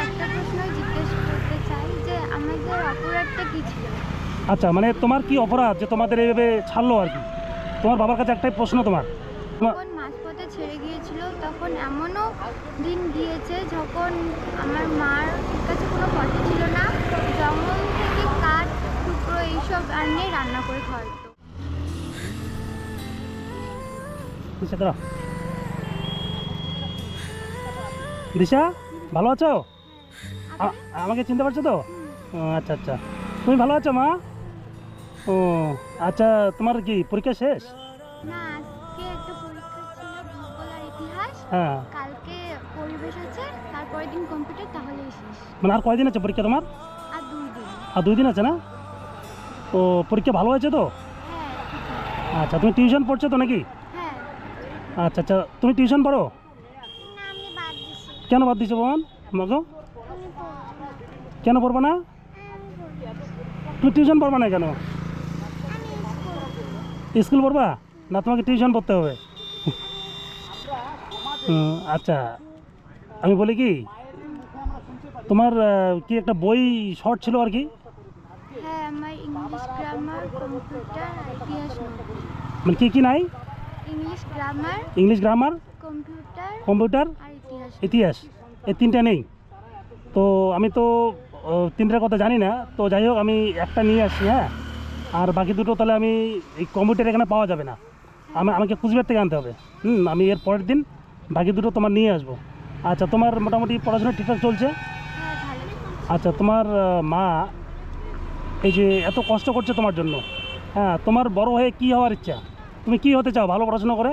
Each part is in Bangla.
একটা প্রশ্নই জিজ্ঞেস করতে চাই যে আমাদের অপরাধটা কি ছিল? আচ্ছা, মানে তোমার কি অপরাধ যে তোমাদের এইভাবে ছাড়লো আর কি? তোমার বাবার কাছে একটাই প্রশ্ন তোমার। যখন মাঝপথে ছেড়ে গিয়েছিল তখন এমনও দিন গিয়েছে যখন আমার মার কাছে কোনো পয়সা ছিল না, জঙ্গল থেকে কাঠ টুকরো এইসব আনিয়ে রান্না করে খাওয়াতো। দিশা দাঁড়াও। দিশা, ভালো আছো? আমাকে চিনতে পারছো তো? ও, আচ্ছা আচ্ছা। তুমি ভালো আছো মা? ও আচ্ছা, তোমার কি পরীক্ষা শেষ? না, আজকে একটা পরীক্ষা ছিল ভূগোল আর ইতিহাস, হ্যাঁ, কালকে পরিবেশ আছে, তারপরের দিন কম্পিউটার, তাহলেই শেষ। মানে আর কয়দিন আছে পরীক্ষা তোমার? আর 2 দিন। আর 2 দিন আছে না? ও, পরীক্ষা ভালো হয়েছে তো? হ্যাঁ, ঠিক আছে। আচ্ছা, তুমি টিউশন পড়ছো তো নাকি? হ্যাঁ। আচ্ছা আচ্ছা, তুমি টিউশন পড়ো? না, আমি বাদ দিছি। কেন বাদ দিছো বোন? মাগো, আমি পড়বো না। কেন পড়বো না? আমি পড়বো। তুমি টিউশন পড়বা না কেন? আমি স্কুল। স্কুল পড়বা না? তোমাকে টিউশন পড়তে হবে। আচ্ছা, আমি বলি কি, তোমার কি একটা বই শর্ট ছিল আর কি? হ্যাঁ, আমার ইংলিশ গ্রামার, কম্পিউটার আর ইতিহাস নয়। মানে কি কি নাই? ইংলিশ গ্রামার, কম্পিউটার, কম্পিউটার আর ইতিহাস। ইতিহাস, এই 3টা নেই তো? আমি তো 3টার কথা জানি না, তো যাই হোক আমি একটা নিয়ে আসছি। হ্যাঁ, আর বাকি দুটো তাহলে আমি এই কম্পিউটার এখানে পাওয়া যাবে না, আমাকে কুচবিহার থেকে আনতে হবে। আমি এর পরের দিন বাকি দুটো তোমার নিয়ে আসবো। আচ্ছা, তোমার মোটামুটি পড়াশোনা ঠিকঠাক চলছে? হ্যাঁ, ভালো। আচ্ছা, তোমার মা এই যে এত কষ্ট করছে তোমার জন্য, হ্যাঁ, তোমার বড় হয়ে কি হওয়ার ইচ্ছা? তুমি কি হতে চাও ভালো পড়াশোনা করে?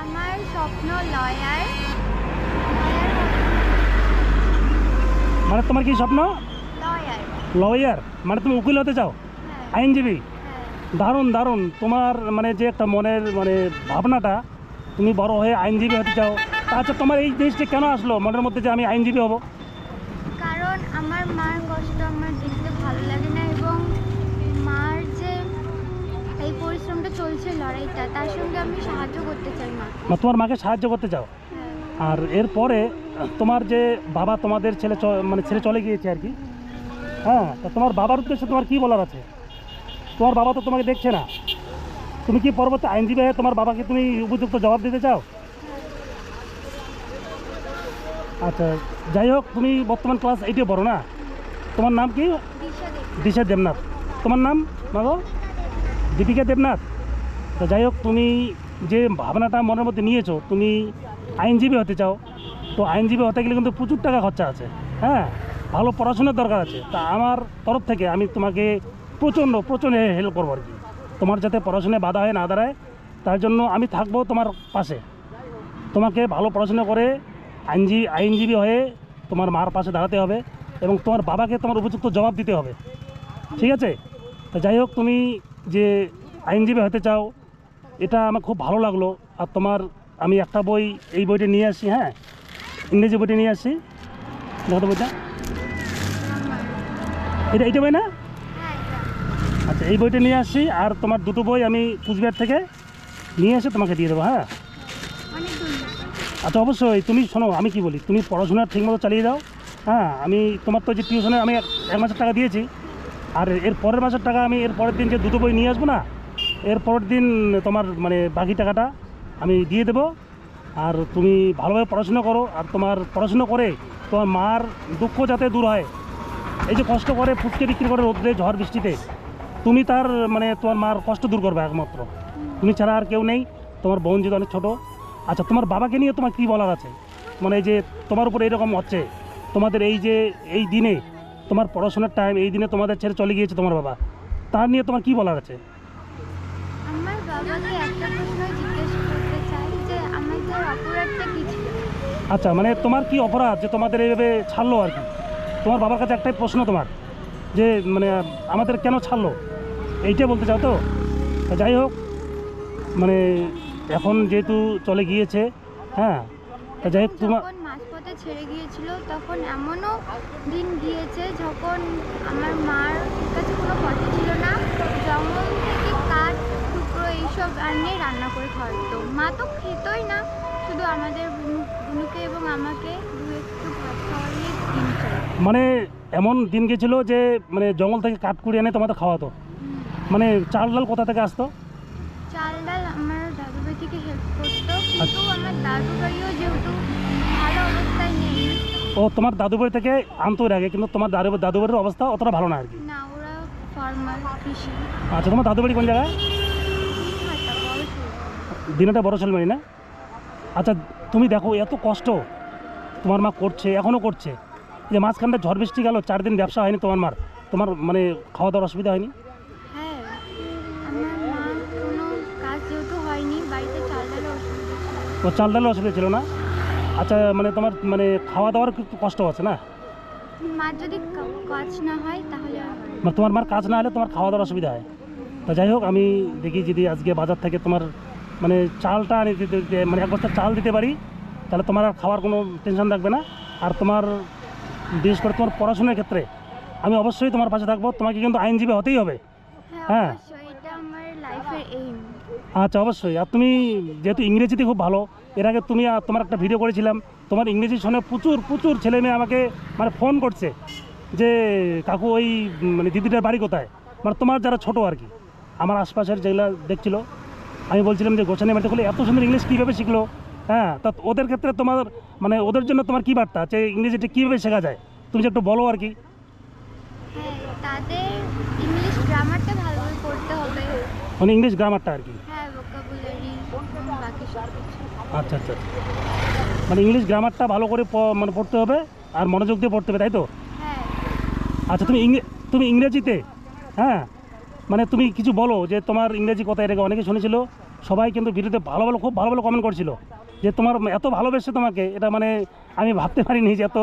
আমার স্বপ্ন লয়ার। মানে তোমার কি স্বপ্ন? লয়ার। লয়ার, মানে তুমি উকিল হতে চাও, হ্যাঁ। আইনজীবী? হ্যাঁ। দারুণ দারুণ, তোমার মানে যে একটা মনের মানে ভাবনাটা, তুমি বড় হয়ে আইনজীবী হতে চাও। আচ্ছা, তোমার এই জিনিসটা কেন আসলো মনের মধ্যে যে আমি আইনজীবী হব? কারণ আমার মার কষ্ট আমার দেখতে ভালো লাগে না, এবং মার যে এই পরিশ্রমটা চলছে, লড়াইটা, তার সঙ্গে আমি সাহায্য করতে চাই মা। না, তোমার মাকে সাহায্য করতে চাও। হ্যাঁ। আর এরপরে তোমার যে বাবা, তোমাদের ছেলে মানে ছেলে চলে গিয়েছে আর কি, হ্যাঁ, তা তোমার বাবার উদ্দেশ্যে তোমার কি বলার আছে? তোমার বাবা তো তোমাকে দেখছে না, তুমি কি পরবর্তী আইনজীবী হয়ে তোমার বাবাকে তুমি উপযুক্ত জবাব দিতে চাও? আচ্ছা, যাই হোক, তুমি বর্তমান ক্লাস 8-এ পড়ো না? তোমার নাম কি? দিশা দেব। দিশা দেবনাথ। তোমার নাম মাগো? দীপিকা দেবনাথ। তো যাই হোক, তুমি যে ভাবনাটা মনের মধ্যে নিয়েছো, তুমি আইনজীবী হতে চাও, তো আইনজীবী হতে গেলে কিন্তু প্রচুর টাকা খরচা আছে। হ্যাঁ, ভালো পড়াশোনার দরকার আছে। তা আমার তরফ থেকে আমি তোমাকে প্রচণ্ড প্রচণ্ড হেল্প করবো আর কি, তোমার যাতে পড়াশোনায় বাধা হয়ে না দাঁড়ায়, তার জন্য আমি থাকবো তোমার পাশে। তোমাকে ভালো পড়াশোনা করে আইনজীবী হয়ে তোমার মার পাশে দাঁড়াতে হবে, এবং তোমার বাবাকে তোমার উপযুক্ত জবাব দিতে হবে, ঠিক আছে? তো যাই হোক, তুমি যে আইনজীবী হতে চাও, এটা আমার খুব ভালো লাগলো। আর তোমার আমি একটা বই, এই বইটা নিয়ে আসি, হ্যাঁ, ইংরেজি বইটা নিয়ে আসি। দেখো তো বইটা, এইটা বই না? হ্যাঁ, এটা। আচ্ছা, এই বইটা নিয়ে আসি, আর তোমার দুটো বই আমি কুচবিহার থেকে নিয়ে এসে তোমাকে দিয়ে দেবো। হ্যাঁ, অনেক ধন্যবাদ। আচ্ছা, অবশ্যই। তুমি শোনো, আমি কি বলি, তুমি পড়াশোনা ঠিকমতো চালিয়ে যাও। হ্যাঁ, আমি তোমার তো যে টিউশনে আমি 1 মাসের টাকা দিয়েছি, আর এর পরের মাসের টাকা আমি এর পরের দিন যে দুটো বই নিয়ে আসবো না, এর পরের দিন তোমার মানে বাকি টাকাটা আমি দিয়ে দেবো। আর তুমি ভালোভাবে পড়াশোনা করো, আর তোমার পড়াশোনা করে তোমার মার দুঃখ যাতে দূর হয়। এই যে কষ্ট করে ফুচকে বিক্রি করে রোদ্রে ঝড় বৃষ্টিতে, তুমি তার মানে তোমার মার কষ্ট দূর করবে একমাত্র, তুমি ছাড়া আর কেউ নেই। তোমার বোন যদি অনেক ছোটো। আচ্ছা, তোমার বাবাকে নিয়ে তোমার কী বলার আছে? মানে এই যে তোমার উপর এইরকম হচ্ছে, তোমাদের এই যে এই দিনে তোমার পড়াশোনার টাইম, এই দিনে তোমাদের ছেড়ে চলে গিয়েছে তোমার বাবা, তার নিয়ে তোমার কী বলার আছে? আমার বাবাকে একটা প্রশ্নই জিজ্ঞেস করতে চাই যে আমাদের অপরাধটা কি ছিল? আচ্ছা, মানে তোমার কি অপরাধ যে তোমাদের এইভাবে ছাড়লো আর কি? তোমার বাবার কাছে একটাই প্রশ্ন তোমার, যে মানে আমাদের কেন ছাড়লো, এইটা বলতে চাও তো? তা যাই হোক, মানে এখন যেহেতু চলে গিয়েছে, হ্যাঁ, তা যাই হোক তোমার যখন মাঝপথে ছেড়ে গিয়েছিল তখন এমনও দিন গিয়েছে যখন আমার মার কাছে কোনো পয়সা ছিল না, জঙ্গল থেকে কাঠ টুকরো এইসব আনিয়ে রান্না করে খাওয়াতো। মা তো খেতই না, শুধু আমাদের বুনুকে এবং আমাকে দু একটু ভাত খাওয়াইয়ে দিন চাই। মানে এমন দিন গেছিল যে মানে জঙ্গল থেকে কাঠ কুড়িয়ে এনে তোমাদের খাওয়াতো, মানে চাল ডাল কোথা থেকে আসতো? চাল ডাল আমার দাদু বাড়ি থেকে হেল্প করতো, কিন্তু আমার দাদু বাড়িও যেহেতু ভালো অবস্থায় নেই। ও তোমার দাদু বাড়ি থেকে আনতো এর আগে, কিন্তু তোমার দাদু বাড়ির অবস্থা অতটা ভালো না আর কি। না, ওরা ফার্মার, কৃষি। আচ্ছা, তোমার দাদু বাড়ি কোন জায়গায়? একটা বড় শহর। দিনাটা বড় শোলমারি না? আচ্ছা, তুমি দেখো এত কষ্ট তোমার মা করছে, এখনও করছে, যে মাঝখানটা ঝড় বৃষ্টি গেল, 4 দিন ব্যবসা হয়নি তোমার মার, তোমার মানে খাওয়া দাওয়ার অসুবিধা হয়নি? হ্যাঁ, আমার মার কোনো কাজ যেহেতু হয়নি, বাড়িতে চাল ডালের অসুবিধা ছিল। ও চাল ডালের অসুবিধা ছিল না? আচ্ছা, মানে তোমার মানে খাওয়া দাওয়ার একটু কষ্ট আছে না? মার যদি কাজ না হয় তাহলে আর হয় না। মানে তোমার মার কাজ না হলে তোমার খাওয়া দাওয়ার অসুবিধা হয়। তা যাই হোক, আমি দেখি যদি আজকে বাজার থেকে তোমার মানে চালটা মানে এক বস্তা চাল দিতে পারি, তাহলে তোমার আর খাওয়ার কোনো টেনশন থাকবে না। আর তোমার বিশেষ করে তোমার পড়াশোনার ক্ষেত্রে আমি অবশ্যই তোমার পাশে থাকবো। তোমাকে কিন্তু আইনজীবী হতেই হবে। হ্যাঁ। হ্যাঁ, অবশ্যই এটা আমার লাইফের এইম। আচ্ছা, অবশ্যই। আর তুমি যেহেতু ইংরেজিতে খুব ভালো, এর আগে তুমি তোমার একটা ভিডিও করেছিলাম, তোমার ইংরেজি শুনে প্রচুর প্রচুর ছেলে মেয়ে আমাকে মানে ফোন করছে যে কাকু ওই মানে দিদিটার বাড়ি কোথায়, মানে তোমার যারা ছোটো আর কি, আমার আশপাশের যেগুলো দেখছিল। আমি বলছিলাম যে গোছানি বাড়িতে হলে এত সুন্দর ইংলিশ কীভাবে শিখলো। হ্যাঁ, তা ওদের ক্ষেত্রে তোমার মানে ওদের জন্য তোমার কী বার্তা যে ইংরেজিটা কীভাবে শেখা যায়, তুমি যে একটু বলো আর কি। হ্যাঁ, তাদের ইংলিশ গ্রামারটা ভালোভাবে পড়তে হবে। মানে ইংলিশ গ্রামারটা আর কি। হ্যাঁ, ভোকাবুলারি বাকি সব কিছু। আচ্ছা আচ্ছা আচ্ছা। মানে ইংলিশ গ্রামারটা ভালো করে মানে পড়তে হবে আর মনোযোগ দিয়ে পড়তে হবে, তাই তো? হ্যাঁ, আচ্ছা, তুমি ইংরেজিতে, হ্যাঁ, মানে তুমি কিছু বলো যে তোমার ইংরেজি কথা। এটাকে অনেকে শুনেছিল, সবাই কিন্তু ভিডিওতে ভালো ভালো খুব ভালো ভালো কমেন্ট করছিল যে তোমার এত ভালোবেসে তোমাকে, এটা মানে আমি ভাবতে পারিনি যে এত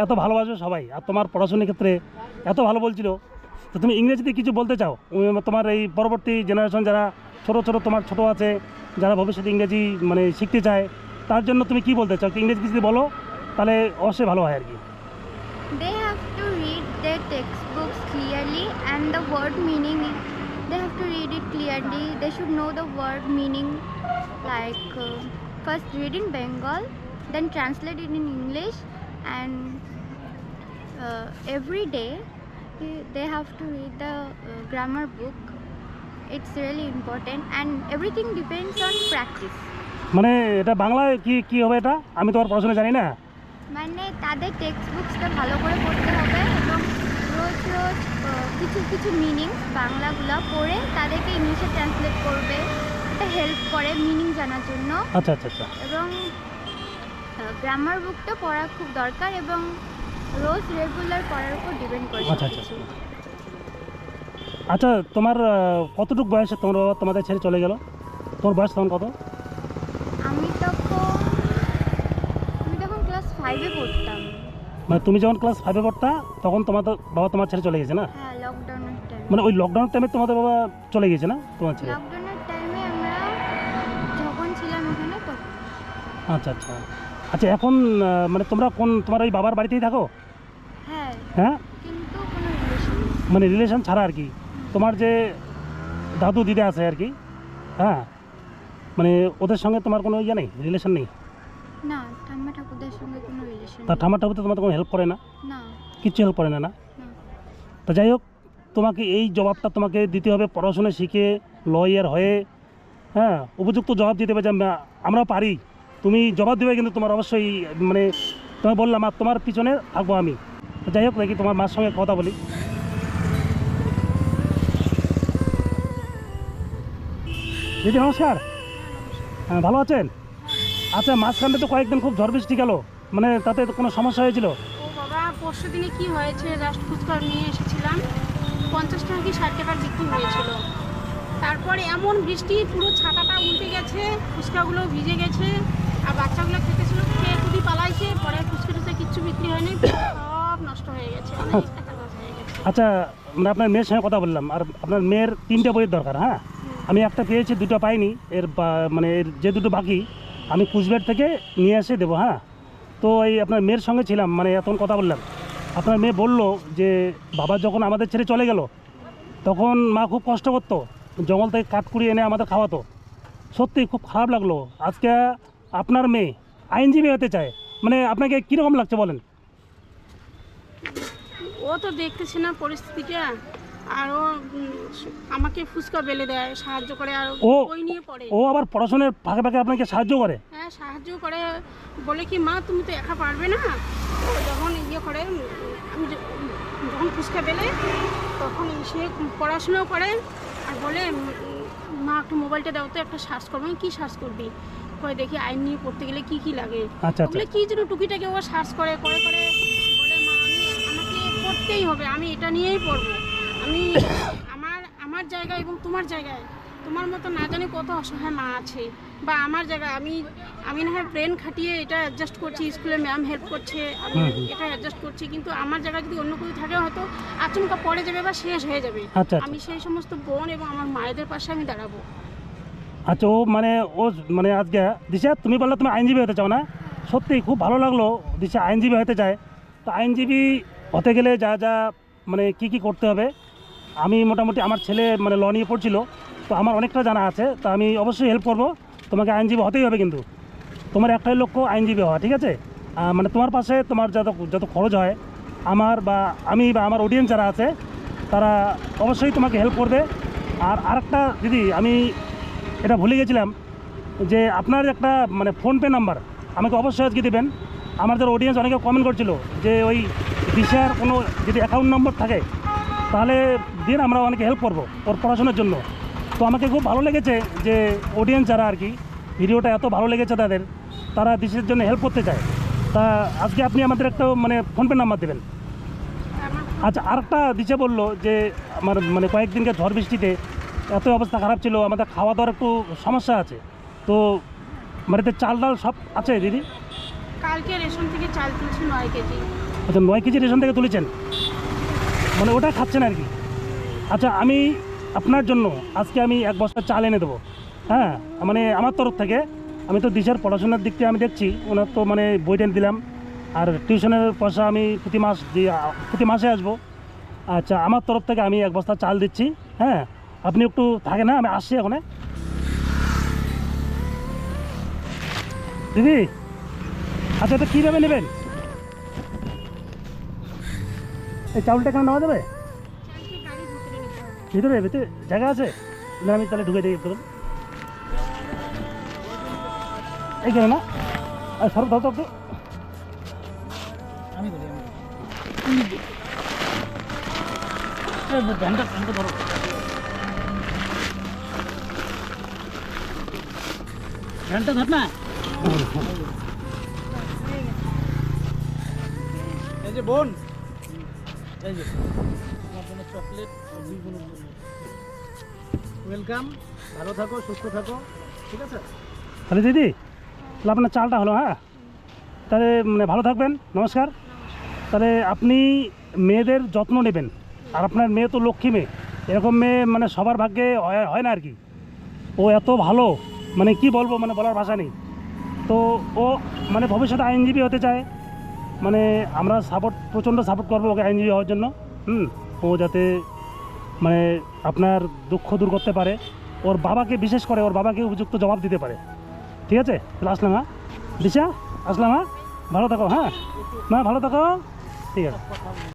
এত ভালোবাসবে সবাই। আর তোমার পড়াশোনার ক্ষেত্রে এত ভালো বলছিল। তো তুমি ইংরেজিতে কিছু বলতে চাও তোমার এই পরবর্তী জেনারেশন যারা ছোটো ছোটো তোমার ছোটো আছে, যারা ভবিষ্যতে ইংরেজি মানে শিখতে চায়, তার জন্য তুমি কি বলতে চাও? ইংরেজি যদি বলো তাহলে অবশ্যই ভালো হয় আর কি। they have to read their textbooks clearly and the word meaning. They have to read it clearly. They should know the word meaning. Like first read in Bengal, then translate it in English, and every day they have to read the grammar book. It's really important, and everything depends on practice. মানে এটা বাংলায় কি কি হবে এটা? আমি তোমার পড়াশোনা জানি না। মানে তাদের টেক্সট বুকসটা ভালো করে পড়তে হবে এবং রোজ রোজ কিছু কিছু মিনিংস বাংলাগুলো পড়ে তাদেরকে ইংলিশে ট্রান্সলেট করবে। এটা হেল্প করে মিনিং জানার জন্য। আচ্ছা আচ্ছা আচ্ছা। এবং গ্রামার বুকটা পড়া খুব দরকার এবং রোজ রেগুলার পড়ার উপর ডিপেন্ড করে আচ্ছা আচ্ছা। সবকিছু। আচ্ছা, তোমার কতটুকু বয়সে তোমার বাবা তোমাদের ছেড়ে চলে গেল? তোমার বয়স তখন কত? আমি তখন ক্লাস 5-এ পড়তাম। মানে তুমি যখন ক্লাস 5-এ পড়তা তখন তোমাদের বাবা তোমার ছেড়ে চলে গেছে না? হ্যাঁ, লকডাউনের টাইমে। মানে ওই লকডাউনের টাইমে তোমাদের বাবা চলে গেছে না তোমার ছেড়ে? লকডাউনের টাইমে আমরা যখন ছিলাম এখানে তখন। আচ্ছা আচ্ছা আচ্ছা। এখন মানে তোমরা তোমার ওই বাবার বাড়িতেই থাকো? হ্যাঁ, হ্যাঁ, কিন্তু কোনো রিলেশন নেই। মানে রিলেশন ছাড়া আর কি। তোমার যে দাদু দিদা আছে আর কি, হ্যাঁ, মানে ওদের সঙ্গে তোমার কোনো ইয়ে নেই, রিলেশন নেই? না, ঠাম্মা ঠাকুরদার সঙ্গে কোনো রিলেশন তা ঠাম্মা ঠাকুর তো তোমাদের কোনো হেল্প করে না? না। কিচ্ছু হেল্প করে না? না। না। তা যাই হোক, তোমাকে এই জবাবটা তোমাকে দিতে হবে পড়াশোনা শিখে লয়ার হয়ে। হ্যাঁ, উপযুক্ত জবাব দিতে হবে যে আমরা পারি। তুমি জবাব দেবে, কিন্তু তোমার অবশ্যই মানে তোমায় বললাম আর তোমার পিছনে থাকবো আমি। তো যাই হোক, দেখি তোমার মার সঙ্গে কথা বলি। দিদি নমস্কার। হ্যাঁ, ভালো আছেন? আচ্ছা, মাঝখানটা তো কয়েকদিন খুব ঝড় বৃষ্টি গেল, মানে তাতে কোনো সমস্যা হয়েছিল? ও বাবা, পরশু দিনে কি হয়েছে, জাস্ট ফুচকা নিয়ে এসেছিলাম, 50 টাকা কি 60 টাকার বিক্রি হয়েছিল। তারপরে এমন বৃষ্টি, পুরো ছাতাটা উল্টে গেছে, ফুচকাগুলো ভিজে গেছে, আর বাচ্চাগুলো খেতেছিল, খেয়ে খুবই পালাইছে। পরে ফুচকা টুচকা কিচ্ছু বিক্রি হয়নি, সব নষ্ট হয়ে গেছে, অনেক টাকা লস হয়ে গেছে। আচ্ছা, মানে আপনার মেয়ের সঙ্গে কথা বললাম, আর আপনার মেয়ের 3টে বইয়ের দরকার। হ্যাঁ, আমি একটা পেয়েছি, 2টো পাইনি। মানে এর যে 2টো বাকি আমি কুচবিহার থেকে নিয়ে এসে দেবো। হ্যাঁ, তো এই আপনার মেয়ের সঙ্গে ছিলাম, মানে এখন কথা বললাম। আপনার মেয়ে বলল যে বাবা যখন আমাদের ছেড়ে চলে গেল তখন মা খুব কষ্ট করতো, জঙ্গল থেকে কাঠ কুড়িয়ে এনে আমাদের খাওয়াতো। সত্যি খুব খারাপ লাগলো। আজকে আপনার মেয়ে আইনজীবী হতে চায়, মানে আপনাকে কীরকম লাগছে বলেন? ও তো দেখতেছে না পরিস্থিতিটা, আর ও আমাকে ফুচকা বেলে দেয়, সাহায্য করে, আর ও- ওই নিয়ে পড়ে। ও আবার পড়াশোনার ফাঁকে ফাঁকে আপনাকে সাহায্য করে? হ্যাঁ, সাহায্য করে, বলে কি মা তুমি তো একা পারবে না। ও যখন ইয়ে করে, আমি যখন ফুচকা বেলে তখন সে পড়াশোনাও করে, আর বলে মা একটু মোবাইলটা দাও তো, একটা সার্চ করবো। আমি কী সার্চ করবি? কয়ে দেখি আইন নিয়ে পড়তে গেলে কি কি লাগে। আচ্ছা আচ্ছা বলে কি যেন টুকিটাকে ও সার্চ করে করে করে বলে মা আমাকে পড়তেই হবে, আমি এটা নিয়েই পড়বো। আমি আমার জায়গায় এবং তোমার জায়গায়, তোমার মতো না জানি কত অসহায় মা আছে, বা আমার জায়গায় আমি না হয় ব্রেন খাটিয়ে এটা অ্যাডজাস্ট করছি, স্কুলে ম্যাম হেল্প করছে, আমি এটা অ্যাডজাস্ট করছি, কিন্তু আমার জায়গায় যদি অন্য কেউ থাকে হয়তো আচমকা পড়ে যাবে বা শেষ হয়ে যাবে। আচ্ছা আমি সেই সমস্ত বোন এবং আমার মায়েদের পাশে আমি দাঁড়াবো। আচ্ছা ও মানে আজকে দিশা তুমি বললে তুমি আইনজীবী হতে চাও না? সত্যি খুব ভালো লাগলো দিশা আইনজীবী হতে চায়। তো আইনজীবী হতে গেলে যা যা মানে কি করতে হবে, আমি মোটামুটি আমার ছেলে মানে ল নিয়ে পড়ছিল, তো আমার অনেকটা জানা আছে, তো আমি অবশ্যই হেল্প করব। তোমাকে আইনজীবী হতেই হবে, কিন্তু তোমার একটাই লক্ষ্য আইনজীবী হওয়া, ঠিক আছে? মানে তোমার পাশে তোমার যত খরচ হয় আমার বা আমার অডিয়েন্স যারা আছে তারা অবশ্যই তোমাকে হেল্প করবে। আর আরেকটা দিদি, আমি এটা ভুলে গেছিলাম যে আপনার একটা মানে ফোনপে নাম্বার আমাকে অবশ্যই আজকে দেবেন। আমার যারা অডিয়েন্স অনেকে কমেন্ট করছিল যে ওই দিশার কোনো যদি অ্যাকাউন্ট নম্বর থাকে তাহলে দিন, আমরা অনেকে হেল্প করবো ওর পড়াশোনার জন্য। তো আমাকে খুব ভালো লেগেছে যে অডিয়েন্স যারা আর কি ভিডিওটা এত ভালো লেগেছে তাদের, তারা দিশার জন্য হেল্প করতে চায়। তা আজকে আপনি আমাদের একটা মানে ফোনপে নাম্বার দেবেন। আচ্ছা, আরেকটা দিশা বললো যে আমার মানে কয়েকদিনকে ঝড় বৃষ্টিতে এত অবস্থা খারাপ ছিল, আমাদের খাওয়া দাওয়ার একটু সমস্যা আছে, তো বাড়িতে চাল ডাল সব আছে দিদি? কালকে রেশন থেকে চাল তুলছি 9 কেজি। আচ্ছা 9 কেজি রেশন থেকে তুলেছেন, মানে ওটা খাচ্ছেন আর কি। আচ্ছা আমি আপনার জন্য আজকে আমি 1 বস্তা চাল এনে দেবো, হ্যাঁ, মানে আমার তরফ থেকে। আমি তো দিশার পড়াশোনার দিক থেকে আমি দেখছি, ওনার তো মানে বই টেন দিলাম, আর টিউশনের পয়সা আমি প্রতি মাসে আসবো। আচ্ছা আমার তরফ থেকে আমি 1 বস্তা চাল দিচ্ছি, হ্যাঁ। আপনি একটু থাকেন, না আমি আসছি এখন। দিদি আচ্ছা এটা কীভাবে নেবেন? এই চাউলটা কেন নেওয়া যাবে চালকে গাড়ি ভিতরে নিতে হবে। ভিতরে জায়গা আছে? না আমি তাহলে ঢুকে দিই করুন এইখানে না। আর সরব দাও তো একটু, আমি বলি ভ্যানটা ধরো। ভ্যানটা ধর না। এই যে বোন, এই যে তোমার জন্য চকলেট, ওয়েলকাম। ভালো থাকো, সুস্থ থাকো, ঠিক আছে? তাহলে দিদি তাহলে আপনার চালটা হলো, হ্যাঁ, তাহলে মানে ভালো থাকবেন, নমস্কার। তাহলে আপনি মেয়েদের যত্ন নেবেন, আর আপনার মেয়ে তো লক্ষ্মী মেয়ে, এরকম মেয়ে মানে সবার ভাগ্যে হয় না আর কি। ও এত ভালো, মানে কি বলবো, মানে বলার ভাষা নেই। তো ও মানে ভবিষ্যতে আইনজীবী হতে চায়, মানে আমরা প্রচণ্ড সাপোর্ট করবো ওকে আইনজীবী হওয়ার জন্য। ও যাতে মানে আপনার দুঃখ দূর করতে পারে, ওর বাবাকে বিশেষ করে ওর বাবাকে উপযুক্ত জবাব দিতে পারে, ঠিক আছে? তাহলে আসলাম, হ্যাঁ দিশা, আসলাম, হ্যাঁ, ভালো থাকো, হ্যাঁ মা, ভালো থাকো, ঠিক আছে।